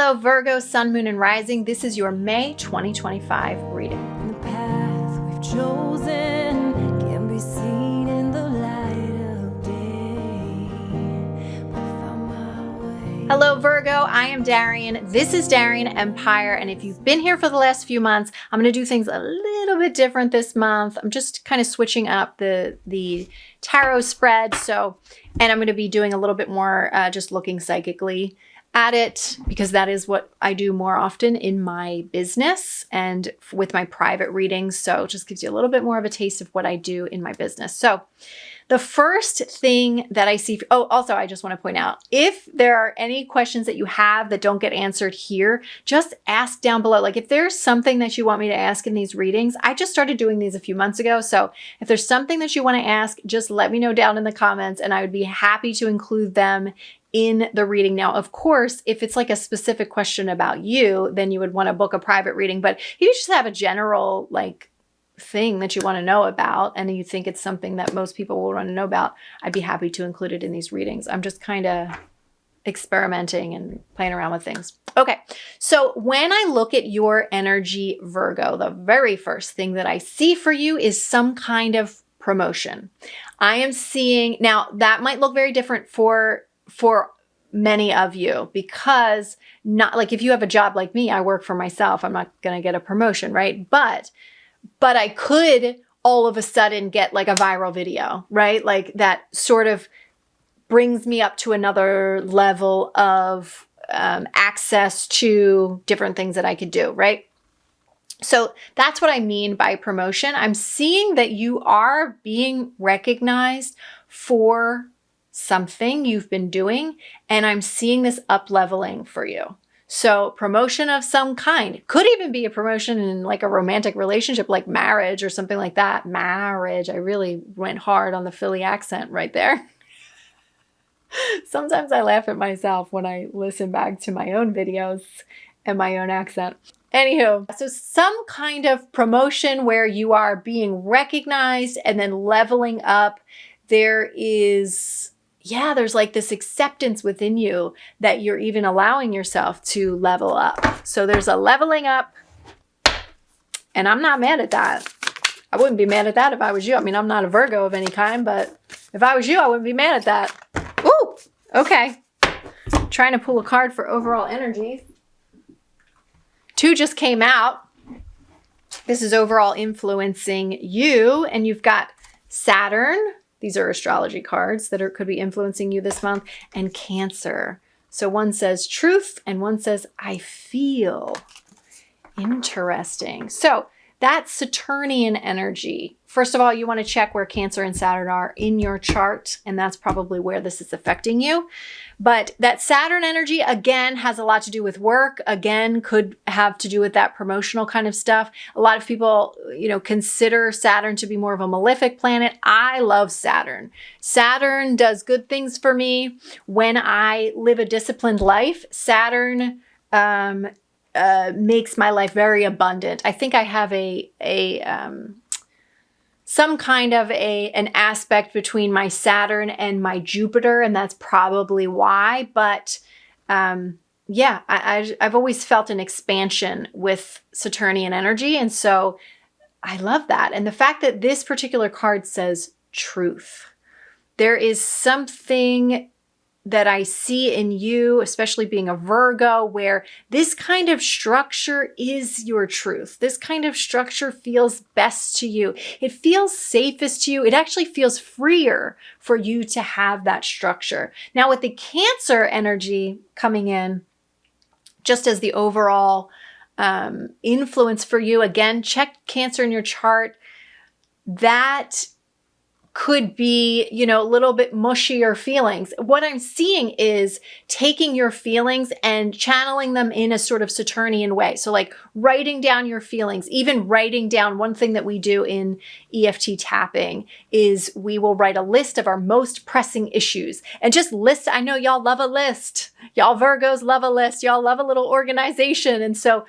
Hello, Virgo, Sun, Moon, and Rising. This is your May 2025 reading. The path we've chosen can be seen in the light of day. Hello, Virgo. I am Darienne. This is Darienne Empire. And if you've been here for the last few months, I'm going to do things a little bit different this month. I'm just kind of switching up the tarot spread. And I'm going to be doing a little bit more just looking psychically at it, because that is what I do more often in my business and with my private readings. So it just gives you a little bit more of a taste of what I do in my business. So the first thing that I see, also I just want to point out, if there are any questions that you have that don't get answered here, just ask down below. Like if there's something that you want me to ask in these readings, I just started doing these a few months ago. So if there's something that you want to ask, just let me know down in the comments and I would be happy to include them in the reading. Now, of course, if it's like a specific question about you, then you would want to book a private reading. But if you just have a general thing that you want to know about and you think it's something that most people will want to know about, I'd be happy to include it in these readings. I'm just kind of experimenting and playing around with things. Okay, so when I look at your energy, Virgo, the very first thing that I see for you is some kind of promotion. I am seeing, now that might look very different for many of you, because not like if you have a job like me, I work for myself, I'm not going to get a promotion, right? But I could all of a sudden get like a viral video, right? Like that sort of brings me up to another level of access to different things that I could do, right? So that's what I mean by promotion. I'm seeing that you are being recognized for something you've been doing, and I'm seeing this up leveling for you. So promotion of some kind, could even be a promotion in like a romantic relationship, like marriage or something like that. Marriage, I really went hard on the Philly accent right there. Sometimes I laugh at myself when I listen back to my own videos and my own accent. Anywho, so some kind of promotion where you are being recognized and then leveling up. There's like this acceptance within you that you're even allowing yourself to level up. So there's a leveling up, and I'm not mad at that. I wouldn't be mad at that if I was you. I mean, I'm not a Virgo of any kind, but if I was you, I wouldn't be mad at that. Ooh, okay. Trying to pull a card for overall energy. 2 just came out. This is overall influencing you, and you've got Saturn. These are astrology cards that could be influencing you this month, and Cancer. So one says truth and one says I feel. Interesting. So that's Saturnian energy. First of all, you want to check where Cancer and Saturn are in your chart, and that's probably where this is affecting you. But that Saturn energy, again, has a lot to do with work. Again, could have to do with that promotional kind of stuff. A lot of people, consider Saturn to be more of a malefic planet. I love Saturn. Saturn does good things for me. When I live a disciplined life, Saturn makes my life very abundant. I think I have some kind of an aspect between my Saturn and my Jupiter, and that's probably why. But I've always felt an expansion with Saturnian energy, and so I love that. And the fact that this particular card says truth, there is something that I see in you, especially being a Virgo, where this kind of structure is your truth. This kind of structure feels best to you. It feels safest to you. It actually feels freer for you to have that structure. Now with the Cancer energy coming in, just as the overall influence for you, again, check Cancer in your chart. That could be, a little bit mushier feelings. What I'm seeing is taking your feelings and channeling them in a sort of Saturnian way. So like writing down your feelings, even writing down, one thing that we do in EFT tapping is we will write a list of our most pressing issues and just list. I know y'all love a list. Y'all Virgos love a list. Y'all love a little organization. And so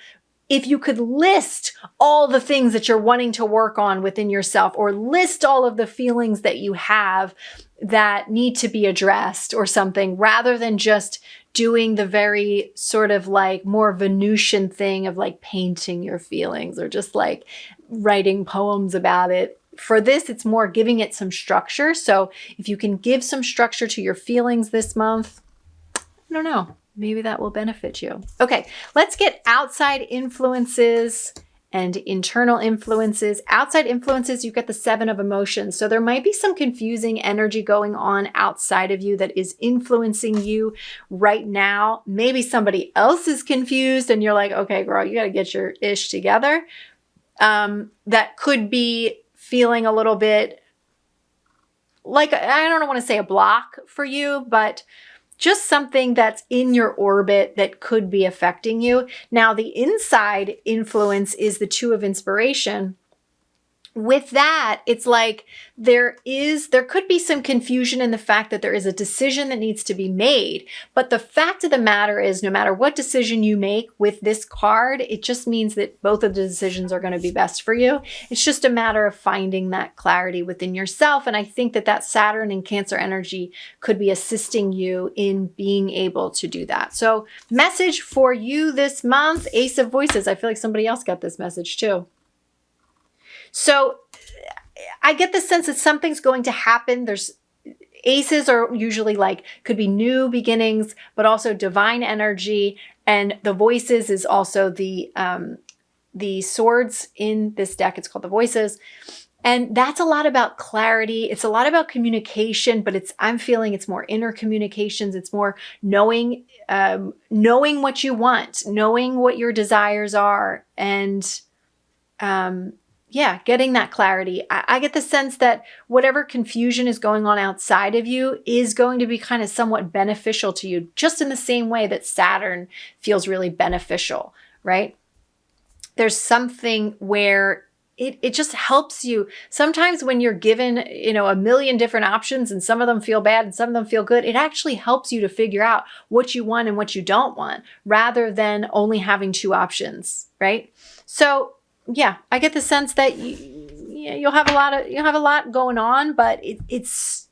if you could list all the things that you're wanting to work on within yourself, or list all of the feelings that you have, that need to be addressed or something, rather than just doing the very sort of like more Venusian thing of like painting your feelings or just like writing poems about it. For this, it's more giving it some structure. So if you can give some structure to your feelings this month, I don't know, maybe that will benefit you. Okay, let's get outside influences and internal influences. Outside influences, you've got the 7 of emotions. So there might be some confusing energy going on outside of you that is influencing you right now. Maybe somebody else is confused and you're like, okay, girl, you got to get your ish together. That could be feeling a little bit like, I don't want to say a block for you, but just something that's in your orbit that could be affecting you. Now, the inside influence is the 2 of inspiration. With that, it's like there could be some confusion in the fact that there is a decision that needs to be made. But the fact of the matter is, no matter what decision you make with this card, it just means that both of the decisions are going to be best for you. It's just a matter of finding that clarity within yourself. And I think that Saturn and Cancer energy could be assisting you in being able to do that. So message for you this month, Ace of Voices. I feel like somebody else got this message too. So I get the sense that something's going to happen. There's aces are usually like, could be new beginnings, but also divine energy. And the voices is also the swords in this deck. It's called the voices. And that's a lot about clarity. It's a lot about communication, but I'm feeling it's more inner communications. It's more knowing what you want, knowing what your desires are, and getting that clarity. I get the sense that whatever confusion is going on outside of you is going to be kind of somewhat beneficial to you, just in the same way that Saturn feels really beneficial, right? There's something where it just helps you. Sometimes when you're given, a million different options and some of them feel bad and some of them feel good, it actually helps you to figure out what you want and what you don't want, rather than only having 2 options, right? So yeah, I get the sense that you'll have a lot going on, but it's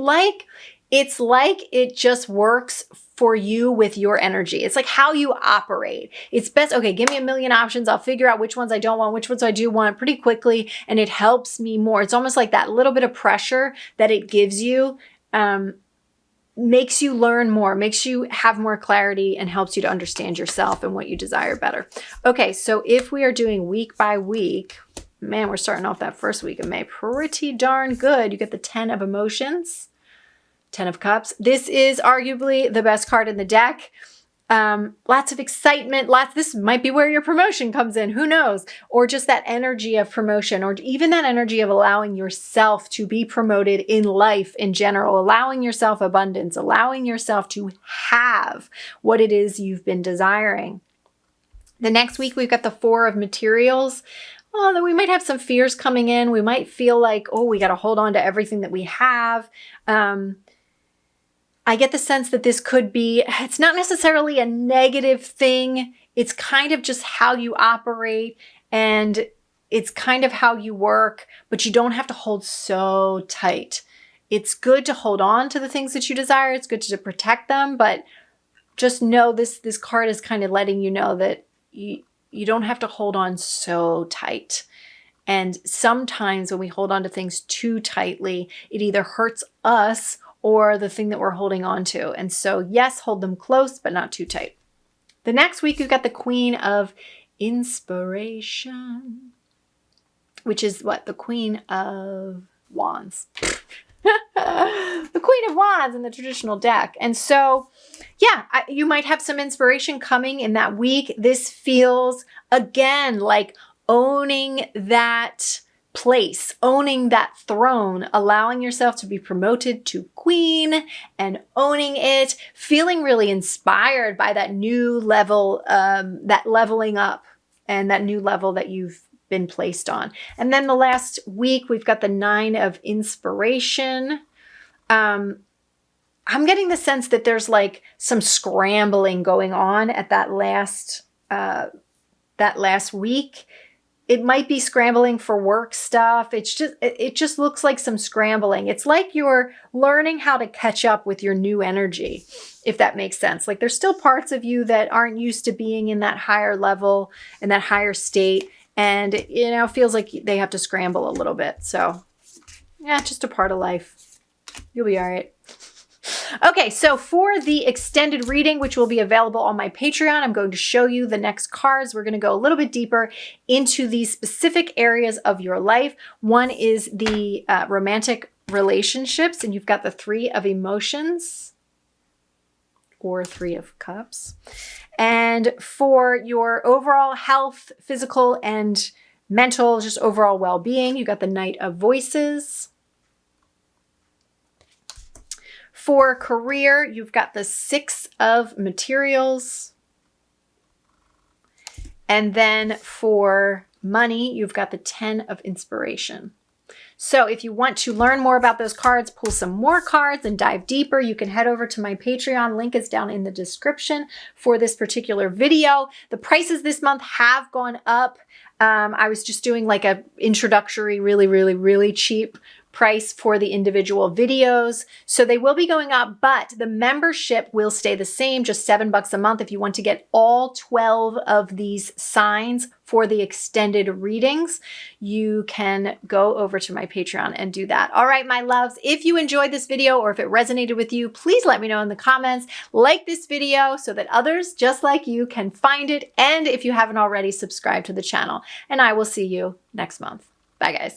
like it just works for you with your energy. It's like how you operate. It's best, okay, give me a million options. I'll figure out which ones I don't want, which ones I do want pretty quickly, and it helps me more. It's almost like that little bit of pressure that it gives you makes you learn more, makes you have more clarity, and helps you to understand yourself and what you desire better. Okay, so if we are doing week by week, man, we're starting off that first week of May pretty darn good. You get the 10 of emotions, 10 of cups. This is arguably the best card in the deck. Lots of excitement, this might be where your promotion comes in, who knows? Or just that energy of promotion, or even that energy of allowing yourself to be promoted in life in general, allowing yourself abundance, allowing yourself to have what it is you've been desiring. The next week, we've got the 4 of materials. Then we might have some fears coming in. We might feel like, we got to hold on to everything that we have. I get the sense that this could be, it's not necessarily a negative thing. It's kind of just how you operate, and it's kind of how you work, but you don't have to hold so tight. It's good to hold on to the things that you desire. It's good to protect them, but just know this card is kind of letting you know that you don't have to hold on so tight. And sometimes when we hold on to things too tightly, it either hurts us or the thing that we're holding on to. And so yes, hold them close, but not too tight. The next week, we've got the Queen of Inspiration, which is what? The Queen of Wands. The Queen of Wands in the traditional deck. And so, you might have some inspiration coming in that week. This feels, again, like owning that place, owning that throne, allowing yourself to be promoted to queen and owning it, feeling really inspired by that new level, that leveling up and that new level that you've been placed on. And then the last week, we've got the 9 of inspiration. I'm getting the sense that there's like some scrambling going on at that last week. it might be scrambling for work stuff. It just looks like some scrambling. It's like you're learning how to catch up with your new energy, if that makes sense. Like there's still parts of you that aren't used to being in that higher level, in that higher state. And, you know, feels like they have to scramble a little bit. So yeah, just a part of life. You'll be all right. Okay, so for the extended reading, which will be available on my Patreon, I'm going to show you the next cards. We're going to go a little bit deeper into these specific areas of your life. One is the romantic relationships, and you've got the 3 of emotions or 3 of cups. And for your overall health, physical and mental, just overall well-being, you got the Knight of Voices. For career, you've got the 6 of Materials. And then for money, you've got the 10 of Inspiration. So if you want to learn more about those cards, pull some more cards and dive deeper, you can head over to my Patreon. Link is down in the description for this particular video. The prices this month have gone up. I was just doing like a introductory, really cheap price for the individual videos. So they will be going up, but the membership will stay the same, just $7 a month if you want to get all 12 of these signs for the extended readings. You can go over to my Patreon and do that. All right, my loves, if you enjoyed this video or if it resonated with you, please let me know in the comments. Like this video so that others just like you can find it. And if you haven't already, subscribe to the channel. And I will see you next month. Bye, guys.